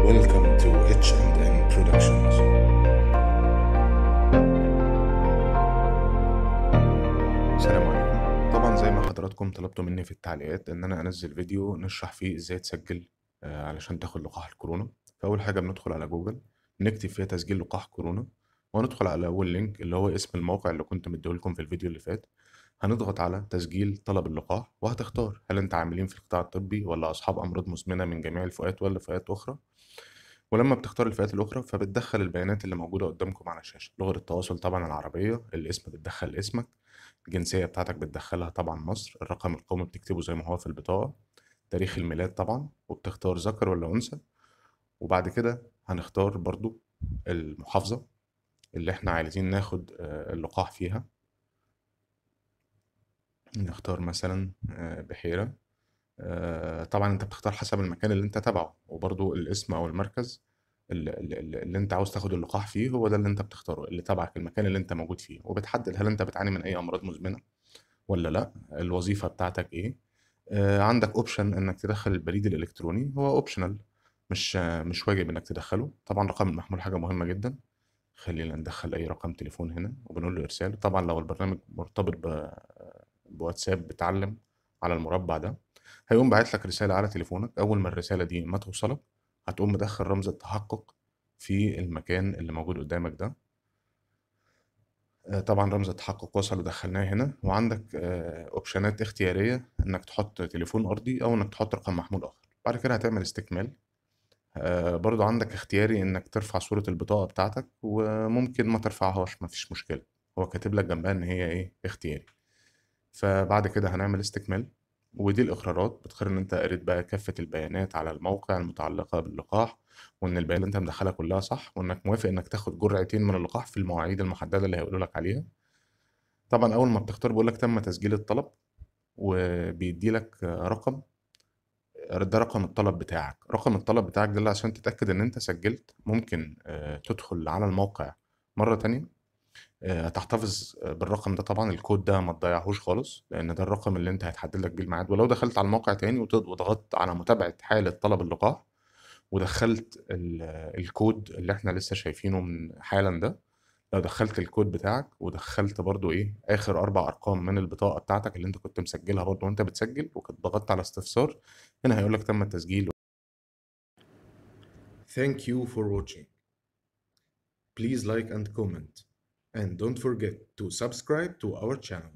Welcome to H&N Productions. السلام عليكم. طبعا زي ما حضراتكم طلبتوا مني في التعليقات ان انا انزل فيديو نشرح فيه ازاي تسجل علشان تاخد لقاح الكورونا. فاول حاجه بندخل على جوجل، نكتب فيها تسجيل لقاح كورونا، وندخل على اول لينك اللي هو اسم الموقع اللي كنت مديهولكم في الفيديو اللي فات. هنضغط على تسجيل طلب اللقاح، وهتختار هل انت عاملين في القطاع الطبي ولا اصحاب امراض مزمنه من جميع الفئات ولا فئات اخرى. ولما بتختار الفئات الأخرى فبتدخل البيانات اللي موجودة قدامكم على الشاشة. لغة التواصل طبعا العربية، الاسم بتدخل اسمك، الجنسية بتاعتك بتدخلها طبعا مصر، الرقم القومي بتكتبه زي ما هو في البطاقة، تاريخ الميلاد طبعا، وبتختار ذكر ولا أنثى. وبعد كده هنختار برضو المحافظة اللي احنا عايزين ناخد اللقاح فيها. نختار مثلا بحيرة. طبعا انت بتختار حسب المكان اللي انت تبعه، وبرضو الاسم او المركز اللي انت عاوز تاخد اللقاح فيه هو ده اللي انت بتختاره، اللي تبعك المكان اللي انت موجود فيه، وبتحدد هل انت بتعاني من اي امراض مزمنة ولا لا، الوظيفة بتاعتك ايه. عندك اوبشن انك تدخل البريد الالكتروني، هو اوبشنال، مش واجب انك تدخله. طبعا رقم المحمول حاجة مهمة جدا. خلينا ندخل اي رقم تليفون هنا وبنقول له ارسال. طبعا لو البرنامج مرتبط بواتساب بتعلم على المربع ده، هيقوم باعت لك رسالة على تليفونك. أول ما الرسالة دي ما توصلك هتقوم مدخل رمز التحقق في المكان اللي موجود قدامك ده. طبعا رمز التحقق وصل ودخلناه هنا، وعندك اوبشنات اختيارية انك تحط تليفون ارضي او انك تحط رقم محمول اخر. بعد كده هتعمل استكمال. برضو عندك اختياري انك ترفع صورة البطاقة بتاعتك، وممكن ما ترفعهاش، مفيش مشكلة، هو كاتب لك جنبها ان هي ايه، اختياري. فبعد كده هنعمل استكمال، ودي الإقرارات. بتقر إن أنت قريت بقى كافة البيانات على الموقع المتعلقة باللقاح، وإن البيانات اللي أنت مدخلها كلها صح، وإنك موافق إنك تاخد جرعتين من اللقاح في المواعيد المحددة اللي هيقولوا لك عليها. طبعا أول ما بتختار بيقول لك تم تسجيل الطلب، وبيدي لك رقم. ده رقم الطلب بتاعك. رقم الطلب بتاعك ده اللي عشان تتأكد إن أنت سجلت، ممكن تدخل على الموقع مرة تانية. هتحتفظ بالرقم ده. طبعا الكود ده ما تضيعهوش خالص، لان ده الرقم اللي انت هيتحدد لك بيه الميعاد. ولو دخلت على الموقع تاني وضغطت على متابعة حالة طلب اللقاح، ودخلت الكود اللي احنا لسه شايفينه من حالا ده، لو دخلت الكود بتاعك ودخلت برضو ايه اخر 4 ارقام من البطاقة بتاعتك اللي انت كنت مسجلها برضو وانت بتسجل، وكنت ضغطت على استفسار، هنا هيقول لك تم التسجيل. Thank you for watching. Please like and comment, and don't forget to subscribe to our channel.